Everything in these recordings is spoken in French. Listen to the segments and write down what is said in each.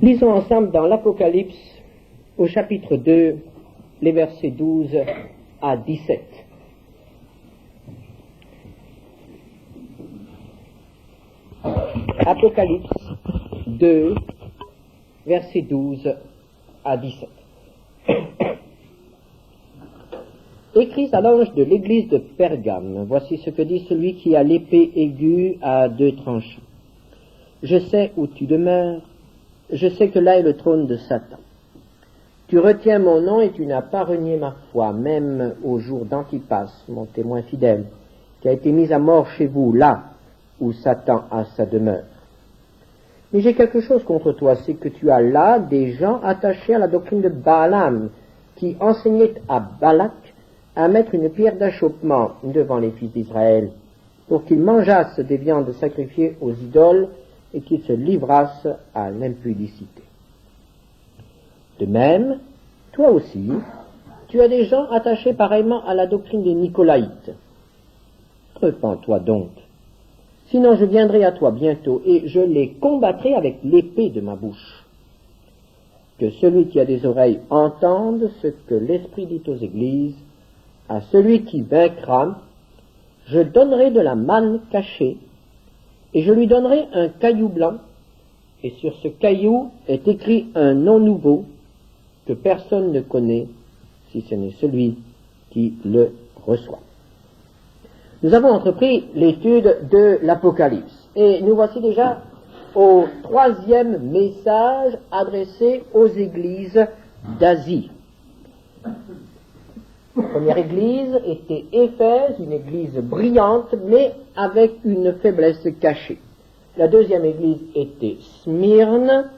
Lisons ensemble dans l'Apocalypse au chapitre 2, les versets 12 à 17. Apocalypse 2, versets 12 à 17. Écris à l'ange de l'église de Pergame, voici ce que dit celui qui a l'épée aiguë à deux tranchants. Je sais où tu demeures, je sais que là est le trône de Satan. Tu retiens mon nom et tu n'as pas renié ma foi, même au jour d'Antipas, mon témoin fidèle, qui a été mis à mort chez vous, là où Satan a sa demeure. Mais j'ai quelque chose contre toi, c'est que tu as là des gens attachés à la doctrine de Balaam, qui enseignaient à Balak à mettre une pierre d'achoppement devant les fils d'Israël, pour qu'ils mangeassent des viandes sacrifiées aux idoles et qu'ils se livrassent à l'impudicité. De même, toi aussi, tu as des gens attachés pareillement à la doctrine des Nicolaïtes. Repens-toi donc, sinon je viendrai à toi bientôt et je les combattrai avec l'épée de ma bouche. Que celui qui a des oreilles entende ce que l'Esprit dit aux églises. À celui qui vaincra, je donnerai de la manne cachée, et je lui donnerai un caillou blanc, et sur ce caillou est écrit un nom nouveau que personne ne connaît, si ce n'est celui qui le reçoit. Nous avons entrepris l'étude de l'Apocalypse, et nous voici déjà au troisième message adressé aux églises d'Asie. La première église était Éphèse, une église brillante, mais avec une faiblesse cachée. La deuxième église était Smyrne,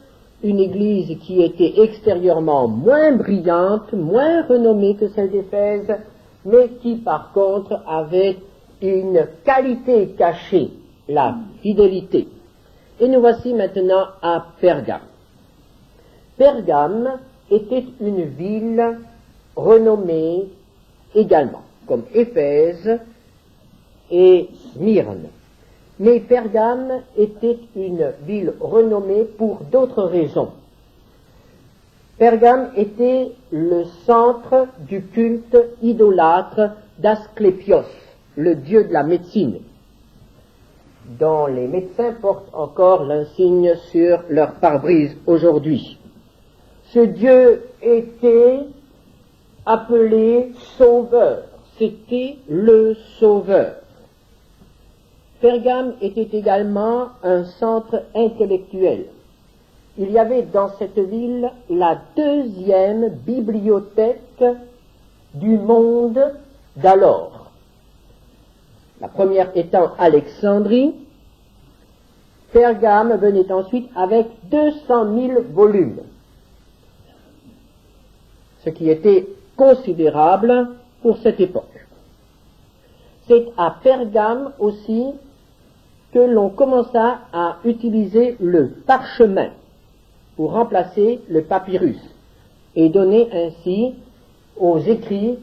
une église qui était extérieurement moins brillante, moins renommée que celle d'Éphèse, mais qui par contre avait une qualité cachée, la fidélité. Et nous voici maintenant à Pergame. Pergame était une ville renommée également, comme Éphèse et Smyrne. Mais Pergame était une ville renommée pour d'autres raisons. Pergame était le centre du culte idolâtre d'Asclépios, le dieu de la médecine, dont les médecins portent encore l'insigne sur leur pare-brise aujourd'hui. Ce dieu était appelé Sauveur, c'était le Sauveur. Pergame était également un centre intellectuel. Il y avait dans cette ville la deuxième bibliothèque du monde d'alors. La première étant Alexandrie, Pergame venait ensuite avec 200 000 volumes, ce qui était considérable pour cette époque. C'est à Pergame aussi que l'on commença à utiliser le parchemin pour remplacer le papyrus et donner ainsi aux écrits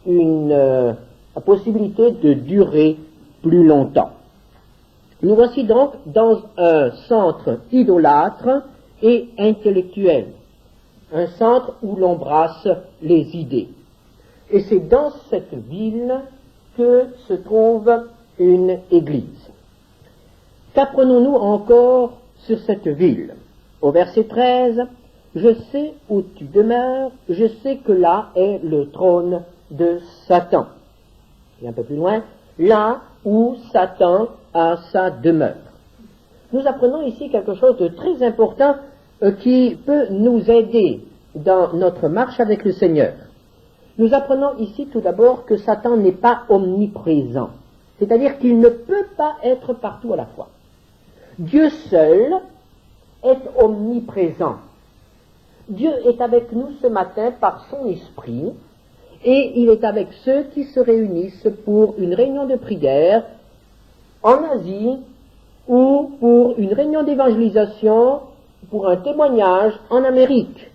la possibilité de durer plus longtemps. Nous voici donc dans un centre idolâtre et intellectuel, un centre où l'on brasse les idées. Et c'est dans cette ville que se trouve une église. Qu'apprenons-nous encore sur cette ville? Au verset 13, « Je sais où tu demeures, je sais que là est le trône de Satan. » Et un peu plus loin, « Là où Satan a sa demeure. » Nous apprenons ici quelque chose de très important qui peut nous aider dans notre marche avec le Seigneur. Nous apprenons ici tout d'abord que Satan n'est pas omniprésent, c'est-à-dire qu'il ne peut pas être partout à la fois. Dieu seul est omniprésent. Dieu est avec nous ce matin par son esprit, et il est avec ceux qui se réunissent pour une réunion de prière en Asie ou pour une réunion d'évangélisation, pour un témoignage en Amérique.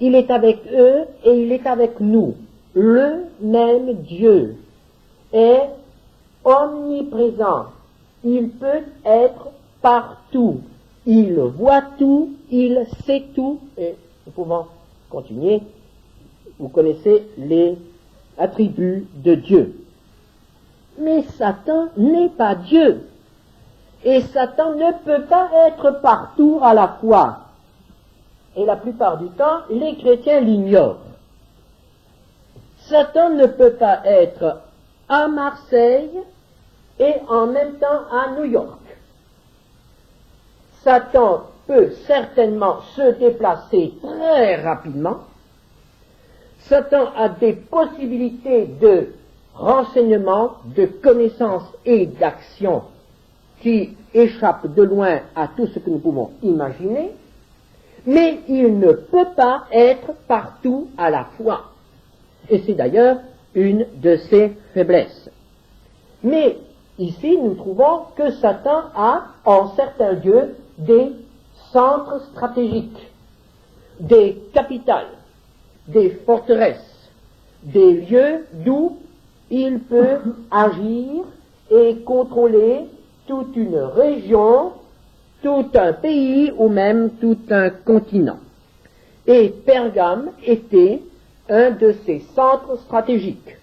Il est avec eux et il est avec nous. Le même Dieu est omniprésent. Il peut être partout. il voit tout, il sait tout, et nous pouvons continuer. Vous connaissez les attributs de Dieu. Mais Satan n'est pas Dieu. Et Satan ne peut pas être partout à la fois. Et la plupart du temps, les chrétiens l'ignorent. Satan ne peut pas être à Marseille et en même temps à New York. Satan peut certainement se déplacer très rapidement. Satan a des possibilités de renseignement, de connaissance et d'action qui échappent de loin à tout ce que nous pouvons imaginer, mais il ne peut pas être partout à la fois. Et c'est d'ailleurs une de ses faiblesses. Mais ici, nous trouvons que Satan a, en certains lieux, des centres stratégiques, des capitales, des forteresses, des lieux d'où il peut agir et contrôler toute une région, tout un pays ou même tout un continent. Et Pergame était un de ces centres stratégiques.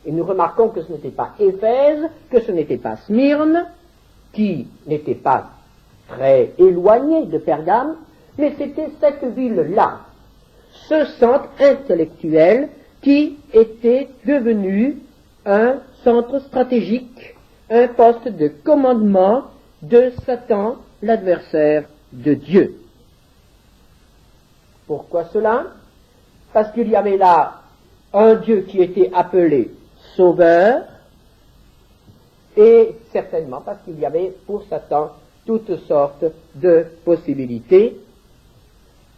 Et nous remarquons que ce n'était pas Éphèse, que ce n'était pas Smyrne, qui n'était pas très éloigné de Pergame, mais c'était cette ville-là, ce centre intellectuel qui était devenu un centre stratégique, un poste de commandement de Satan, l'adversaire de Dieu. Pourquoi cela? Parce qu'il y avait là un Dieu qui était appelé Sauveur, et certainement parce qu'il y avait pour Satan toutes sortes de possibilités.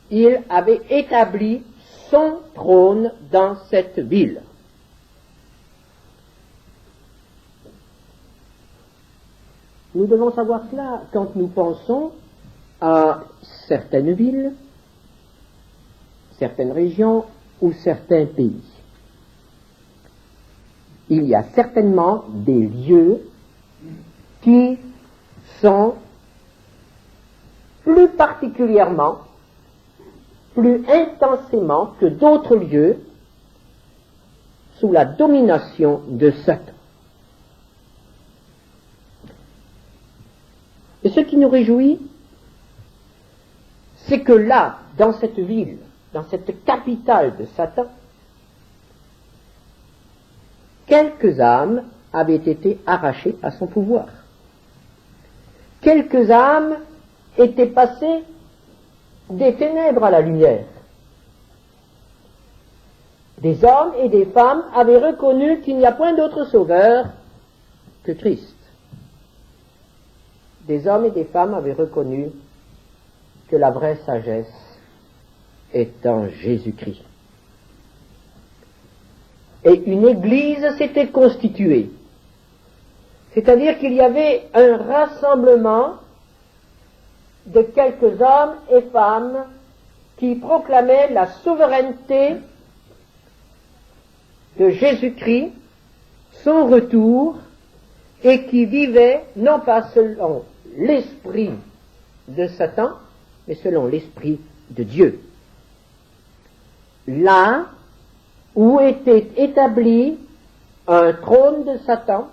Il avait établi son trône dans cette ville. Nous devons savoir cela quand nous pensons à certaines villes, certaines régions ou certains pays. Il y a certainement des lieux qui sont plus particulièrement, plus intensément que d'autres lieux sous la domination de Satan. Et ce qui nous réjouit, c'est que là, dans cette ville, dans cette capitale de Satan, quelques âmes avaient été arrachées à son pouvoir. Quelques âmes étaient passées des ténèbres à la lumière. Des hommes et des femmes avaient reconnu qu'il n'y a point d'autre sauveur que Christ. Des hommes et des femmes avaient reconnu que la vraie sagesse est en Jésus-Christ. Et une église s'était constituée. C'est-à-dire qu'il y avait un rassemblement de quelques hommes et femmes qui proclamaient la souveraineté de Jésus-Christ, son retour, et qui vivaient non pas selon l'esprit de Satan, mais selon l'esprit de Dieu. Là où était établi un trône de Satan,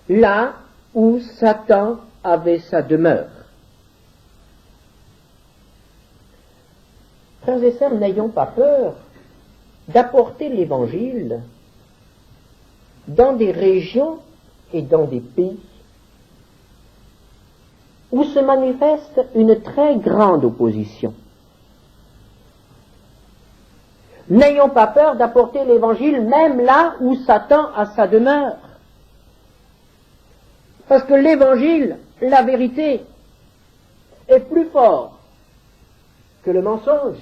là où Satan avait sa demeure. Frères et sœurs, n'ayons pas peur d'apporter l'Évangile dans des régions et dans des pays où se manifeste une très grande opposition. N'ayons pas peur d'apporter l'Évangile même là où Satan a sa demeure. Parce que l'Évangile, la vérité, est plus fort que le mensonge.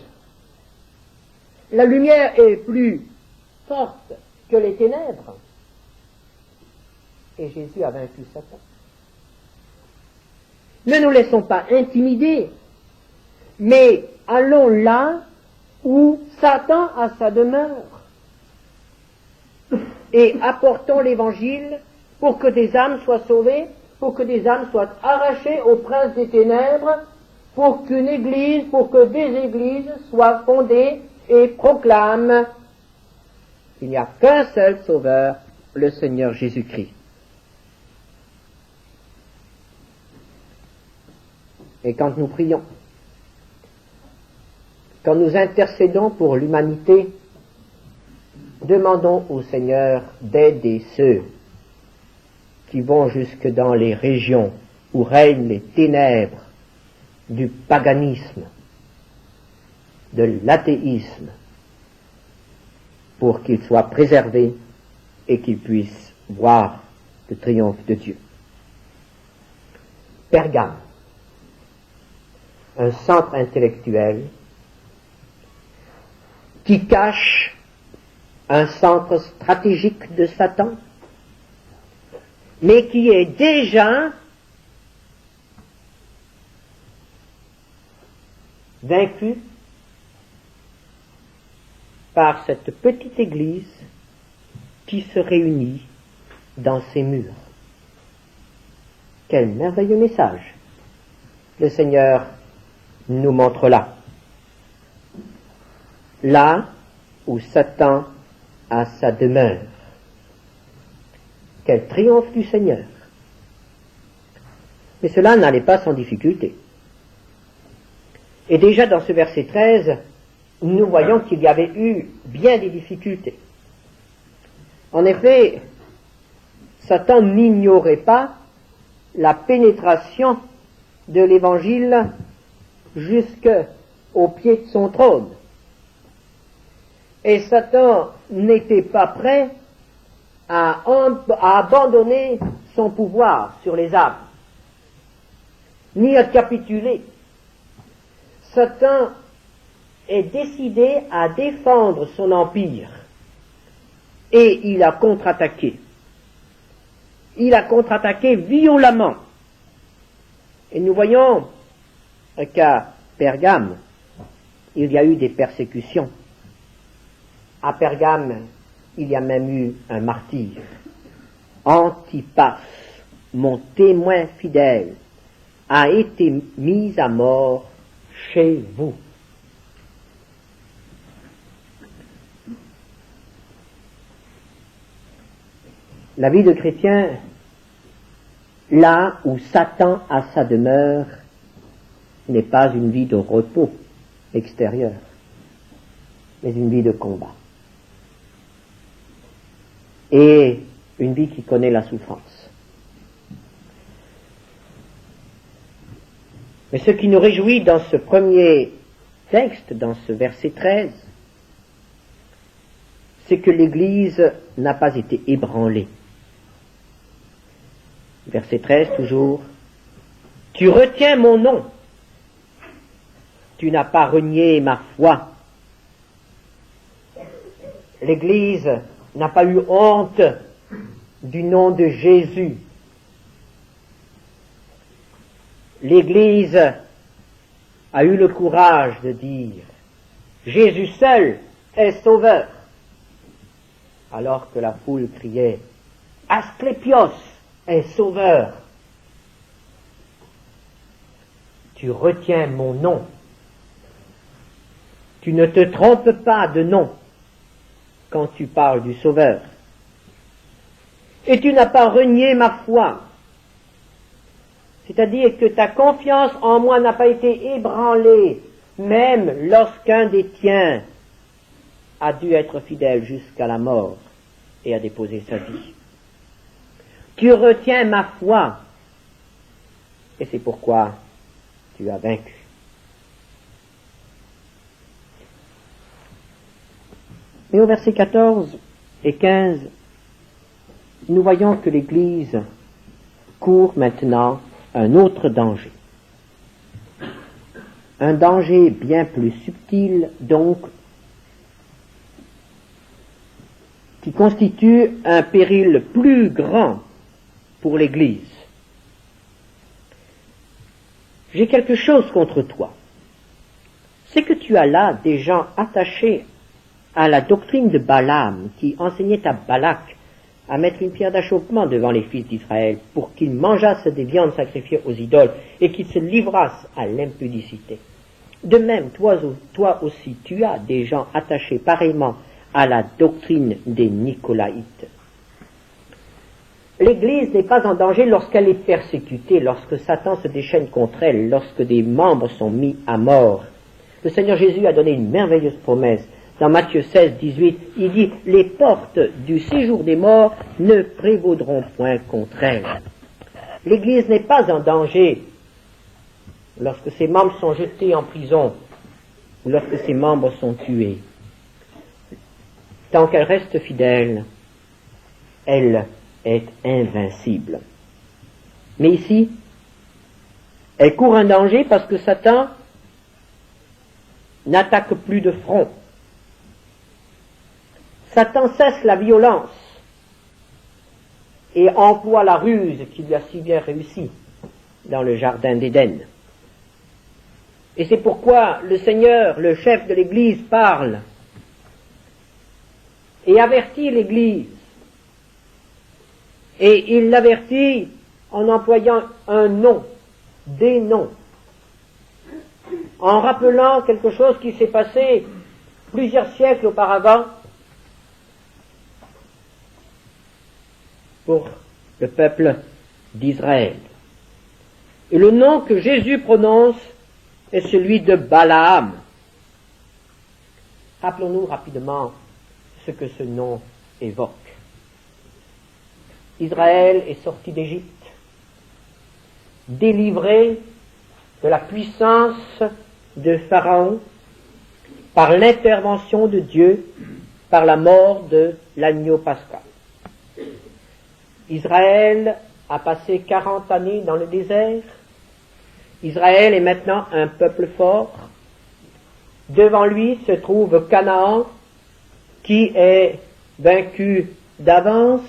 La lumière est plus forte que les ténèbres. Et Jésus a vaincu Satan. Ne nous laissons pas intimider, mais allons là où Satan a sa demeure et apportons l'Évangile pour que des âmes soient sauvées, pour que des âmes soient arrachées au prince des ténèbres, pour qu'une église, pour que des églises soient fondées et proclament qu'il n'y a qu'un seul sauveur, le Seigneur Jésus-Christ. Et quand nous prions, quand nous intercédons pour l'humanité, demandons au Seigneur d'aider ceux qui vont jusque dans les régions où règnent les ténèbres du paganisme, de l'athéisme, pour qu'ils soient préservés et qu'ils puissent voir le triomphe de Dieu. Pergame, un centre intellectuel qui cache un centre stratégique de Satan, mais qui est déjà vaincu par cette petite église qui se réunit dans ses murs. Quel merveilleux message le Seigneur nous montre là. Là où Satan a sa demeure. Quel triomphe du Seigneur. Mais cela n'allait pas sans difficulté. Et déjà dans ce verset 13, nous voyons qu'il y avait eu bien des difficultés. En effet, Satan n'ignorait pas la pénétration de l'Évangile jusqu'au pied de son trône. Et Satan n'était pas prêt à abandonner son pouvoir sur les âmes, ni à capituler. Satan est décidé à défendre son empire, et il a contre-attaqué. Il a contre-attaqué violemment. Et nous voyons qu'à Pergame, il y a eu des persécutions. À Pergame, il y a même eu un martyr. Antipas, mon témoin fidèle, a été mis à mort chez vous. La vie de chrétien, là où Satan a sa demeure, n'est pas une vie de repos extérieur, mais une vie de combat. Et une vie qui connaît la souffrance. Mais ce qui nous réjouit dans ce premier texte, dans ce verset 13, c'est que l'Église n'a pas été ébranlée. Verset 13 toujours, « Tu retiens mon nom, tu n'as pas renié ma foi. » L'Église n'a pas eu honte du nom de Jésus. L'Église a eu le courage de dire « Jésus seul est sauveur », alors que la foule criait « Asclépios est sauveur ». Tu retiens mon nom. Tu ne te trompes pas de nom quand tu parles du Sauveur. Et tu n'as pas renié ma foi. C'est-à-dire que ta confiance en moi n'a pas été ébranlée, même lorsqu'un des tiens a dû être fidèle jusqu'à la mort et a déposé sa vie. Tu retiens ma foi, et c'est pourquoi tu as vaincu. Et au verset 14 et 15, nous voyons que l'Église court maintenant un autre danger. Un danger bien plus subtil, donc, qui constitue un péril plus grand pour l'Église. J'ai quelque chose contre toi. C'est que tu as là des gens attachés à la doctrine de Balaam, qui enseignait à Balak à mettre une pierre d'achoppement devant les fils d'Israël pour qu'ils mangeassent des viandes sacrifiées aux idoles et qu'ils se livrassent à l'impudicité. De même, toi aussi, tu as des gens attachés pareillement à la doctrine des Nicolaïtes. L'Église n'est pas en danger lorsqu'elle est persécutée, lorsque Satan se déchaîne contre elle, lorsque des membres sont mis à mort. Le Seigneur Jésus a donné une merveilleuse promesse. Dans Matthieu 16, 18, il dit « Les portes du séjour des morts ne prévaudront point contre elle. » L'Église n'est pas en danger lorsque ses membres sont jetés en prison ou lorsque ses membres sont tués. Tant qu'elle reste fidèle, elle est invincible. Mais ici, elle court un danger parce que Satan n'attaque plus de front. Satan cesse la violence et emploie la ruse qui lui a si bien réussi dans le jardin d'Éden. Et c'est pourquoi le Seigneur, le chef de l'Église, parle et avertit l'Église. Et il l'avertit en employant un nom, des noms, en rappelant quelque chose qui s'est passé plusieurs siècles auparavant pour le peuple d'Israël. Et le nom que Jésus prononce est celui de Balaam. Rappelons-nous rapidement ce que ce nom évoque. Israël est sorti d'Égypte, délivré de la puissance de Pharaon par l'intervention de Dieu, par la mort de l'agneau pascal. Israël a passé 40 années dans le désert. Israël est maintenant un peuple fort. Devant lui se trouve Canaan, qui est vaincu d'avance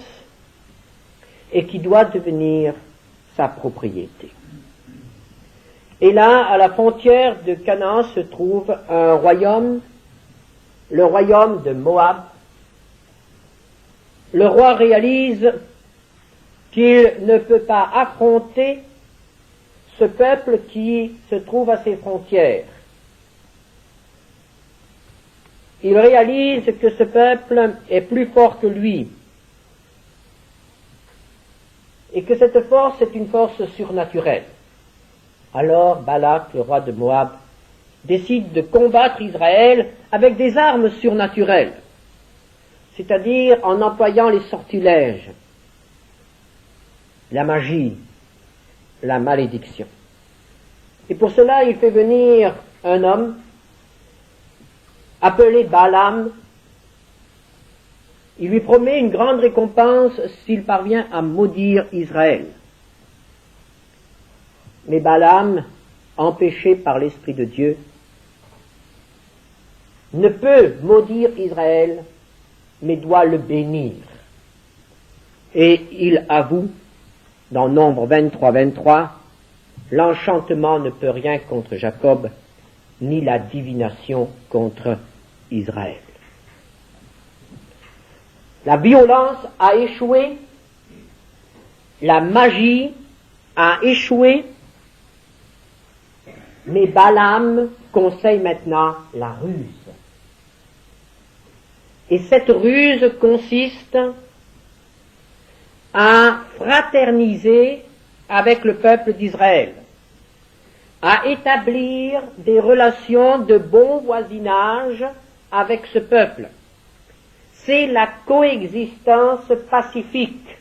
et qui doit devenir sa propriété. Et là, à la frontière de Canaan, se trouve un royaume, le royaume de Moab. Le roi réalise qu'il ne peut pas affronter ce peuple qui se trouve à ses frontières. Il réalise que ce peuple est plus fort que lui et que cette force est une force surnaturelle. Alors Balak, le roi de Moab, décide de combattre Israël avec des armes surnaturelles, c'est-à-dire en employant les sortilèges, la magie, la malédiction. Et pour cela, il fait venir un homme appelé Balaam. Il lui promet une grande récompense s'il parvient à maudire Israël. Mais Balaam, empêché par l'Esprit de Dieu, ne peut maudire Israël, mais doit le bénir. Et il avoue, dans Nombre 23, l'enchantement ne peut rien contre Jacob, ni la divination contre Israël. La violence a échoué, la magie a échoué, mais Balaam conseille maintenant la ruse. Et cette ruse consiste à fraterniser avec le peuple d'Israël, à établir des relations de bon voisinage avec ce peuple. C'est la coexistence pacifique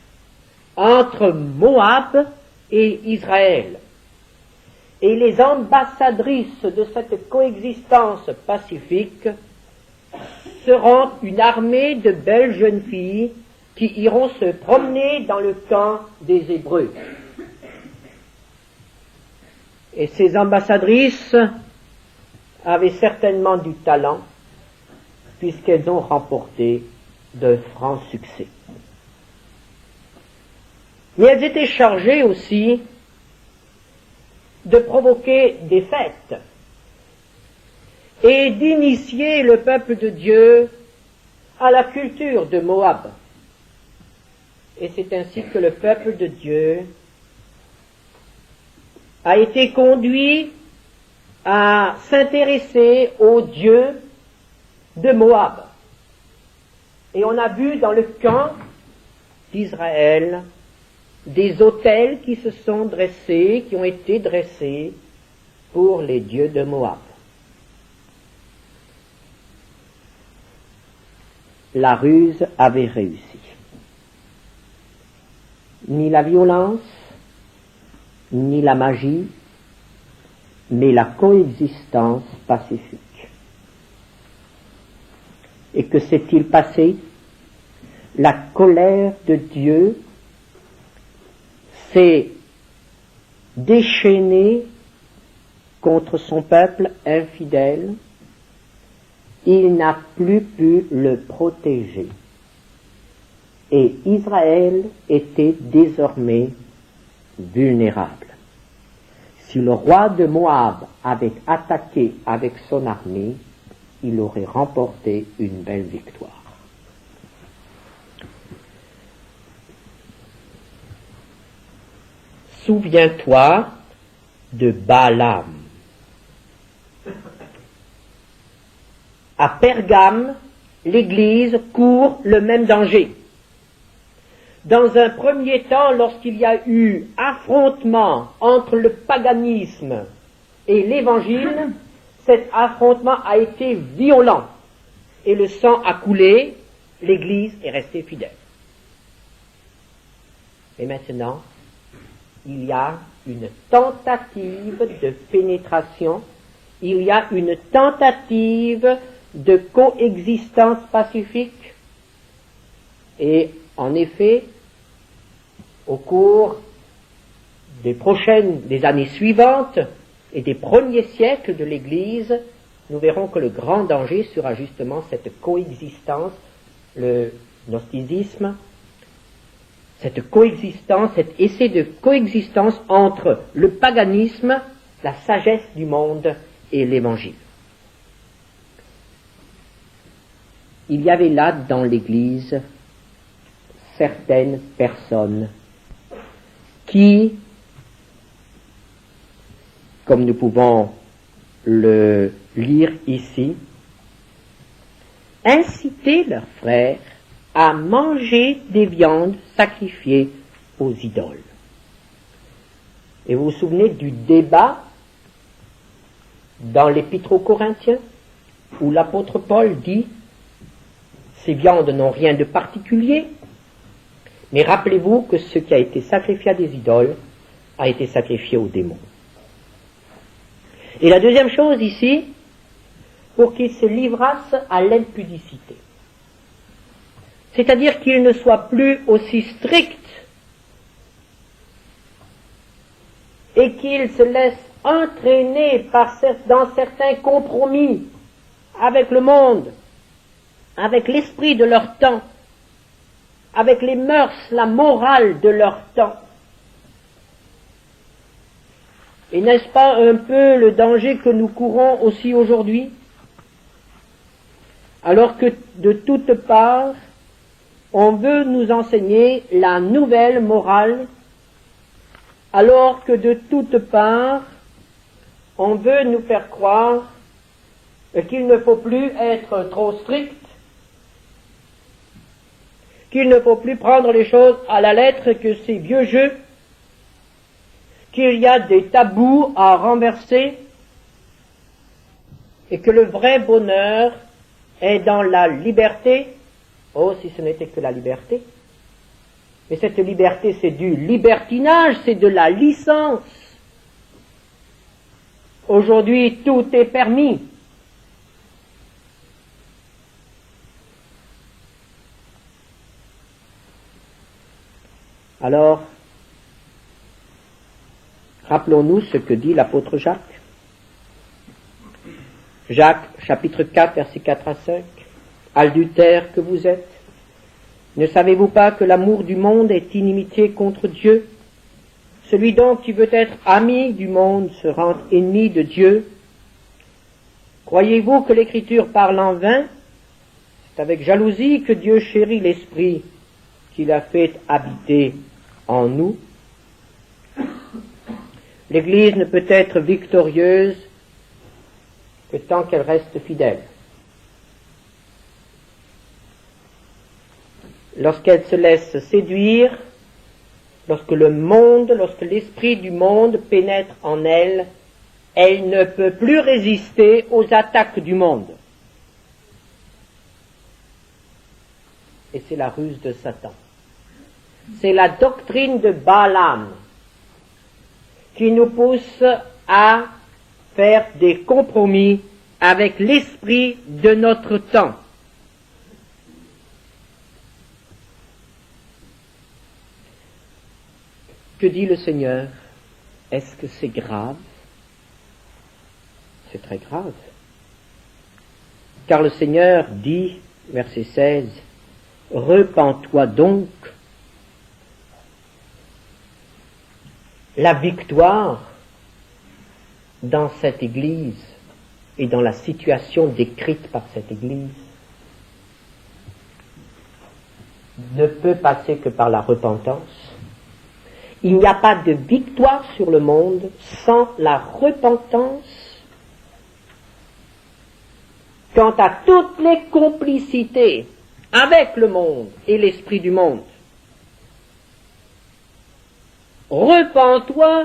entre Moab et Israël. Et les ambassadrices de cette coexistence pacifique seront une armée de belles jeunes filles qui iront se promener dans le camp des Hébreux. Et ces ambassadrices avaient certainement du talent, puisqu'elles ont remporté de francs succès. Mais elles étaient chargées aussi de provoquer des fêtes et d'initier le peuple de Dieu à la culture de Moab. Et c'est ainsi que le peuple de Dieu a été conduit à s'intéresser au Dieu de Moab. Et on a vu dans le camp d'Israël des autels qui se sont dressés, qui ont été dressés pour les dieux de Moab. La ruse avait réussi. Ni la violence, ni la magie, mais la coexistence pacifique. Et que s'est-il passé? La colère de Dieu s'est déchaînée contre son peuple infidèle. Il n'a plus pu le protéger. Et Israël était désormais vulnérable. Si le roi de Moab avait attaqué avec son armée, il aurait remporté une belle victoire. Souviens-toi de Balaam. À Pergame, l'Église court le même danger. Dans un premier temps, lorsqu'il y a eu affrontement entre le paganisme et l'Évangile, cet affrontement a été violent et le sang a coulé, l'Église est restée fidèle. Et maintenant, il y a une tentative de pénétration, il y a une tentative de coexistence pacifique. Et en effet, au cours des années suivantes et des premiers siècles de l'Église, nous verrons que le grand danger sera justement cette coexistence, le gnosticisme, cette coexistence, cet essai de coexistence entre le paganisme, la sagesse du monde et l'Évangile. Il y avait là dans l'Église certaines personnes qui, comme nous pouvons le lire ici, incitaient leurs frères à manger des viandes sacrifiées aux idoles. Et vous vous souvenez du débat dans l'Épître aux Corinthiens, où l'apôtre Paul dit « Ces viandes n'ont rien de particulier, mais rappelez-vous que ce qui a été sacrifié à des idoles a été sacrifié aux démons. » Et la deuxième chose ici, pour qu'ils se livrassent à l'impudicité. C'est-à-dire qu'ils ne soient plus aussi stricts et qu'ils se laissent entraîner dans certains compromis avec le monde, avec l'esprit de leur temps, avec les mœurs, la morale de leur temps. Et n'est-ce pas un peu le danger que nous courons aussi aujourd'hui? Alors que de toutes parts, on veut nous enseigner la nouvelle morale, alors que de toutes parts, on veut nous faire croire qu'il ne faut plus être trop strict, qu'il ne faut plus prendre les choses à la lettre, que c'est vieux jeu, qu'il y a des tabous à renverser, et que le vrai bonheur est dans la liberté. Oh, si ce n'était que la liberté. Mais cette liberté, c'est du libertinage, c'est de la licence. Aujourd'hui, tout est permis. Alors, rappelons-nous ce que dit l'apôtre Jacques. Jacques, chapitre 4, versets 4 à 5. Adultères que vous êtes, ne savez-vous pas que l'amour du monde est inimitié contre Dieu? Celui donc qui veut être ami du monde se rend ennemi de Dieu. Croyez-vous que l'Écriture parle en vain? C'est avec jalousie que Dieu chérit l'esprit qu'il a fait habiter en nous. L'Église ne peut être victorieuse que tant qu'elle reste fidèle. Lorsqu'elle se laisse séduire, lorsque l'esprit du monde pénètre en elle, elle ne peut plus résister aux attaques du monde. Et c'est la ruse de Satan. C'est la doctrine de Balaam qui nous pousse à faire des compromis avec l'esprit de notre temps. Que dit le Seigneur? Est-ce que c'est grave? C'est très grave. Car le Seigneur dit, verset 16, « Repens-toi donc ». La victoire dans cette Église et dans la situation décrite par cette Église ne peut passer que par la repentance. Il n'y a pas de victoire sur le monde sans la repentance quant à toutes les complicités avec le monde et l'esprit du monde. Repens-toi,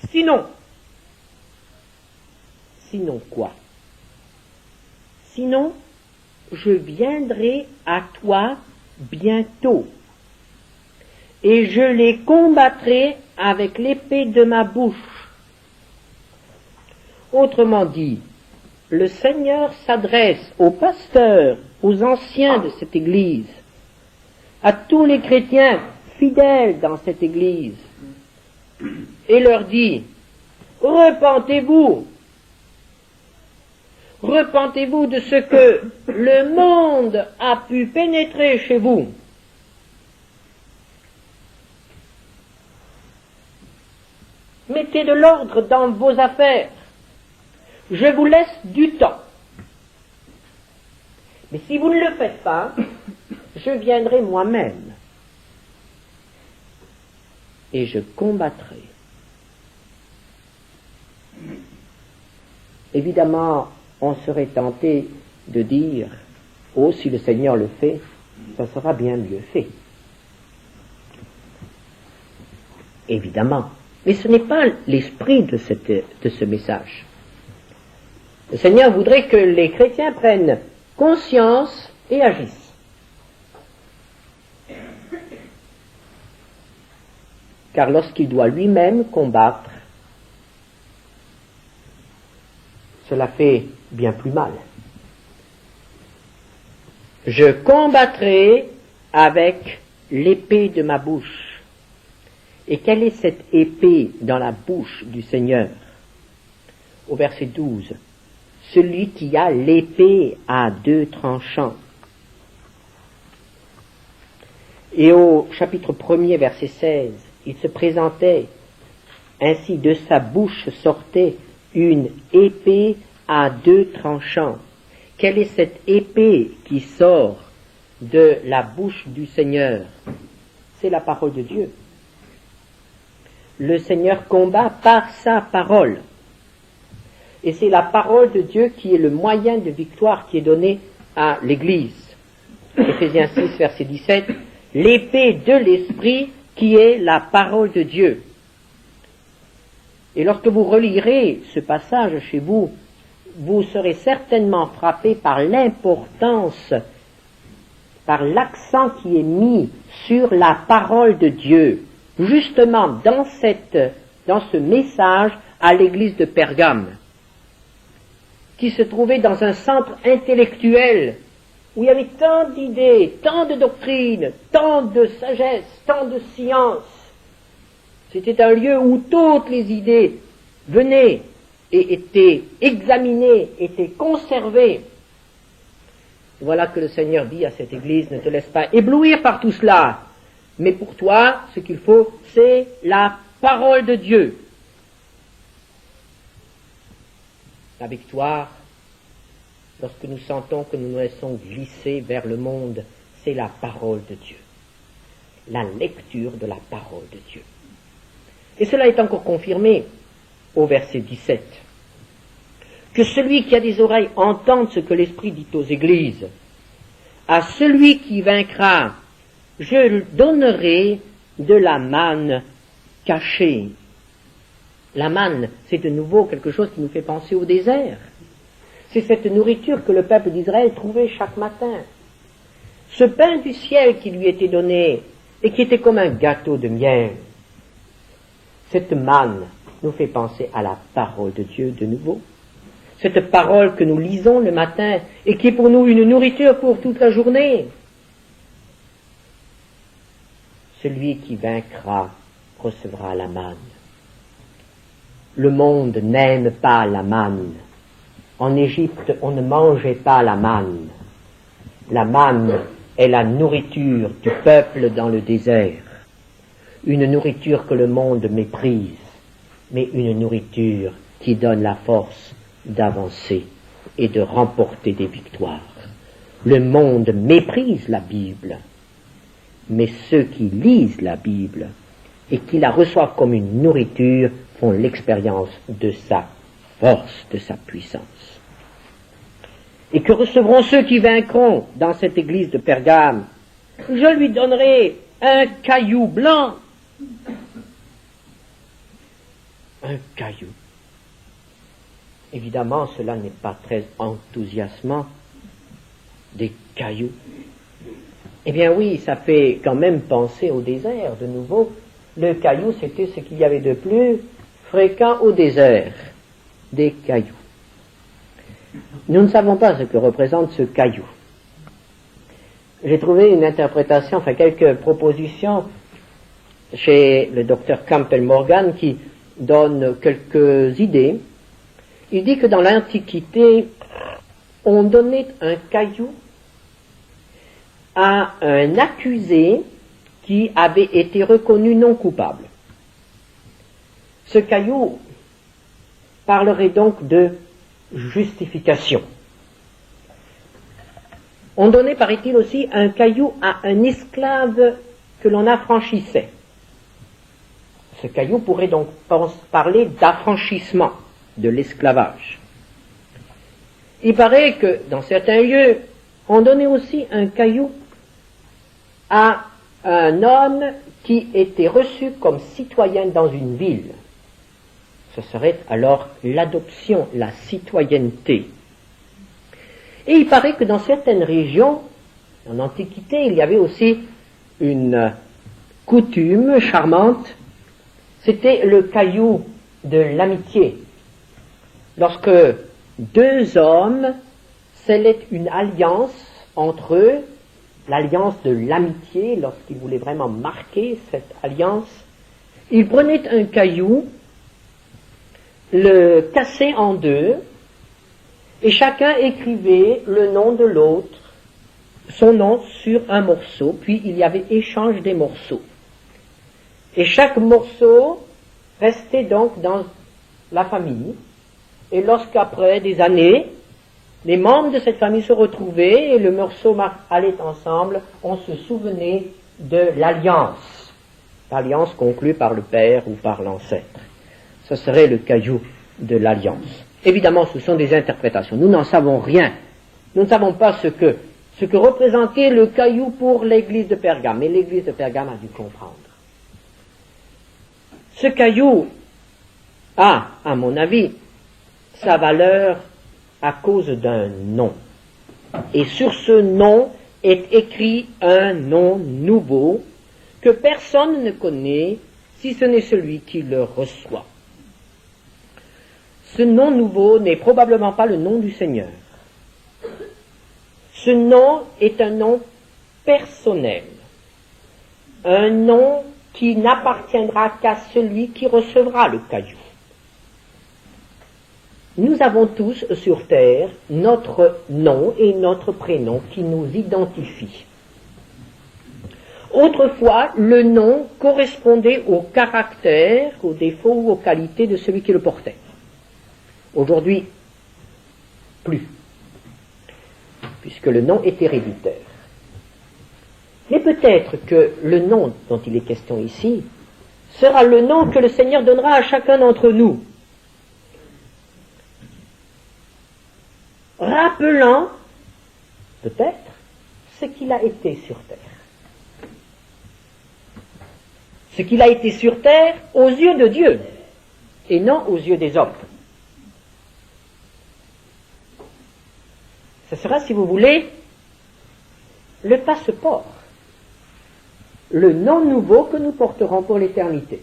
sinon. Sinon quoi? Sinon, je viendrai à toi bientôt, et je les combattrai avec l'épée de ma bouche. Autrement dit, le Seigneur s'adresse aux pasteurs, aux anciens de cette Église, à tous les chrétiens fidèles dans cette Église, et leur dit, repentez-vous. Repentez-vous de ce que le monde a pu pénétrer chez vous. Mettez de l'ordre dans vos affaires. Je vous laisse du temps. Mais si vous ne le faites pas, je viendrai moi-même et je combattrai. Évidemment, on serait tenté de dire, oh, si le Seigneur le fait, ça sera bien mieux fait. Évidemment. Mais ce n'est pas l'esprit de ce message. Le Seigneur voudrait que les chrétiens prennent conscience et agissent. Car lorsqu'il doit lui-même combattre, cela fait bien plus mal. Je combattrai avec l'épée de ma bouche. Et quelle est cette épée dans la bouche du Seigneur? Au verset 12, celui qui a l'épée à deux tranchants. Et au chapitre 1er, verset 16, il se présentait, ainsi de sa bouche sortait une épée à deux tranchants. Quelle est cette épée qui sort de la bouche du Seigneur? C'est la parole de Dieu. Le Seigneur combat par sa parole. Et c'est la parole de Dieu qui est le moyen de victoire qui est donné à l'Église. Éphésiens 6, verset 17, l'épée de l'Esprit qui est la parole de Dieu. Et lorsque vous relirez ce passage chez vous, vous serez certainement frappé par l'importance, par l'accent qui est mis sur la parole de Dieu, justement dans ce message à l'église de Pergame, qui se trouvait dans un centre intellectuel, où il y avait tant d'idées, tant de doctrines, tant de sagesse, tant de science. C'était un lieu où toutes les idées venaient et étaient examinées, étaient conservées. Voilà que le Seigneur dit à cette église, ne te laisse pas éblouir par tout cela, mais pour toi, ce qu'il faut, c'est la parole de Dieu. La victoire, lorsque nous sentons que nous nous laissons glisser vers le monde, c'est la parole de Dieu. la lecture de la parole de Dieu. Et cela est encore confirmé au verset 17. Que celui qui a des oreilles entende ce que l'Esprit dit aux églises. À celui qui vaincra, je donnerai de la manne cachée. La manne, c'est de nouveau quelque chose qui nous fait penser au désert. C'est cette nourriture que le peuple d'Israël trouvait chaque matin. Ce pain du ciel qui lui était donné et qui était comme un gâteau de miel. Cette manne nous fait penser à la parole de Dieu de nouveau. Cette parole que nous lisons le matin et qui est pour nous une nourriture pour toute la journée. Celui qui vaincra recevra la manne. Le monde n'aime pas la manne. En Égypte, on ne mangeait pas la manne. La manne est la nourriture du peuple dans le désert. Une nourriture que le monde méprise, mais une nourriture qui donne la force d'avancer et de remporter des victoires. Le monde méprise la Bible, mais ceux qui lisent la Bible et qui la reçoivent comme une nourriture font l'expérience de sa force, de sa puissance. Et que recevront ceux qui vaincront dans cette église de Pergame? Je lui donnerai un caillou blanc. Un caillou. Évidemment, cela n'est pas très enthousiasmant, des cailloux. Eh bien oui, ça fait quand même penser au désert, de nouveau. Le caillou, c'était ce qu'il y avait de plus fréquent au désert, des cailloux. Nous ne savons pas ce que représente ce caillou. J'ai trouvé une interprétation, enfin quelques propositions chez le docteur Campbell Morgan qui donne quelques idées. Il dit que dans l'Antiquité, on donnait un caillou à un accusé qui avait été reconnu non coupable. Ce caillou parlerait donc de justification. On donnait, paraît-il, aussi un caillou à un esclave que l'on affranchissait. Ce caillou pourrait donc parler d'affranchissement de l'esclavage. Il paraît que dans certains lieux, on donnait aussi un caillou à un homme qui était reçu comme citoyen dans une ville. Ce serait alors l'adoption, la citoyenneté. Et il paraît que dans certaines régions, en Antiquité, il y avait aussi une coutume charmante, c'était le caillou de l'amitié. Lorsque deux hommes scellaient une alliance entre eux, l'alliance de l'amitié, lorsqu'ils voulaient vraiment marquer cette alliance, ils prenaient un caillou, le cassaient en deux, et chacun écrivait le nom de l'autre, son nom sur un morceau, puis il y avait échange des morceaux. Et chaque morceau restait donc dans la famille, et lorsqu'après des années, les membres de cette famille se retrouvaient et le morceau allait ensemble, on se souvenait de l'alliance conclue par le père ou par l'ancêtre. Ce serait le caillou de l'alliance. Évidemment, ce sont des interprétations. Nous n'en savons rien. Nous ne savons pas ce que représentait le caillou pour l'église de Pergame, mais l'église de Pergame a dû comprendre. Ce caillou a, à mon avis, sa valeur à cause d'un nom. Et sur ce nom est écrit un nom nouveau que personne ne connaît si ce n'est celui qui le reçoit. Ce nom nouveau n'est probablement pas le nom du Seigneur. Ce nom est un nom personnel, un nom qui n'appartiendra qu'à celui qui recevra le caillou. Nous avons tous sur terre notre nom et notre prénom qui nous identifient. Autrefois, le nom correspondait au caractère, aux défauts ou aux qualités de celui qui le portait. Aujourd'hui, plus, puisque le nom est héréditaire. Mais Mais peut-être que le nom dont il est question ici sera le nom que le Seigneur donnera à chacun d'entre nous, rappelant peut-être ce qu'il a été sur terre. Ce qu'il a été sur terre aux yeux de Dieu et non aux yeux des hommes. Ce sera, si vous voulez, le passeport, le nom nouveau que nous porterons pour l'éternité.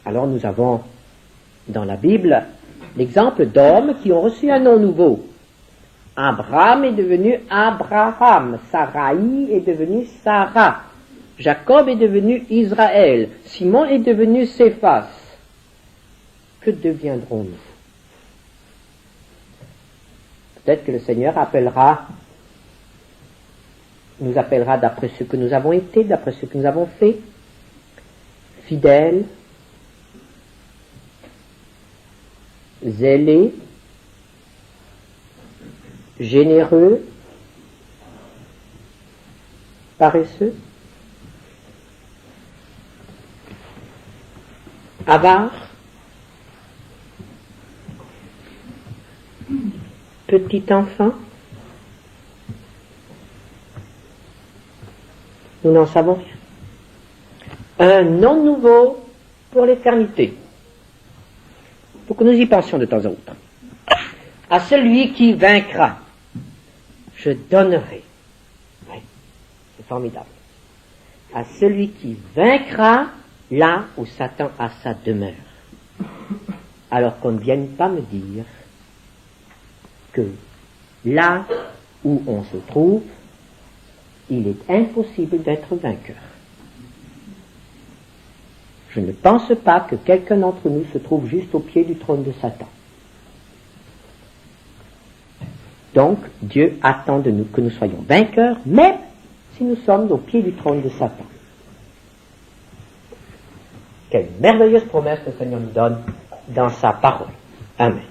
Alors nous avons dans la Bible l'exemple d'hommes qui ont reçu un nom nouveau. Abraham est devenu Abraham, Sarai est devenue Sarah, Jacob est devenu Israël, Simon est devenu Céphas. Que deviendrons-nous? Peut-être que le Seigneur nous appellera d'après ce que nous avons été, d'après ce que nous avons fait, fidèles, zélés, généreux, paresseux, avares, petit enfant. Nous n'en savons rien. Un nom nouveau pour l'éternité. Pour que nous y pensions de temps en temps. À celui qui vaincra, je donnerai. Oui, c'est formidable. À celui qui vaincra là où Satan a sa demeure. Alors qu'on ne vienne pas me dire que là où on se trouve, il est impossible d'être vainqueur. Je ne pense pas que quelqu'un d'entre nous se trouve juste au pied du trône de Satan. Donc, Dieu attend de nous que nous soyons vainqueurs, même si nous sommes au pied du trône de Satan. Quelle merveilleuse promesse le Seigneur nous donne dans sa parole. Amen.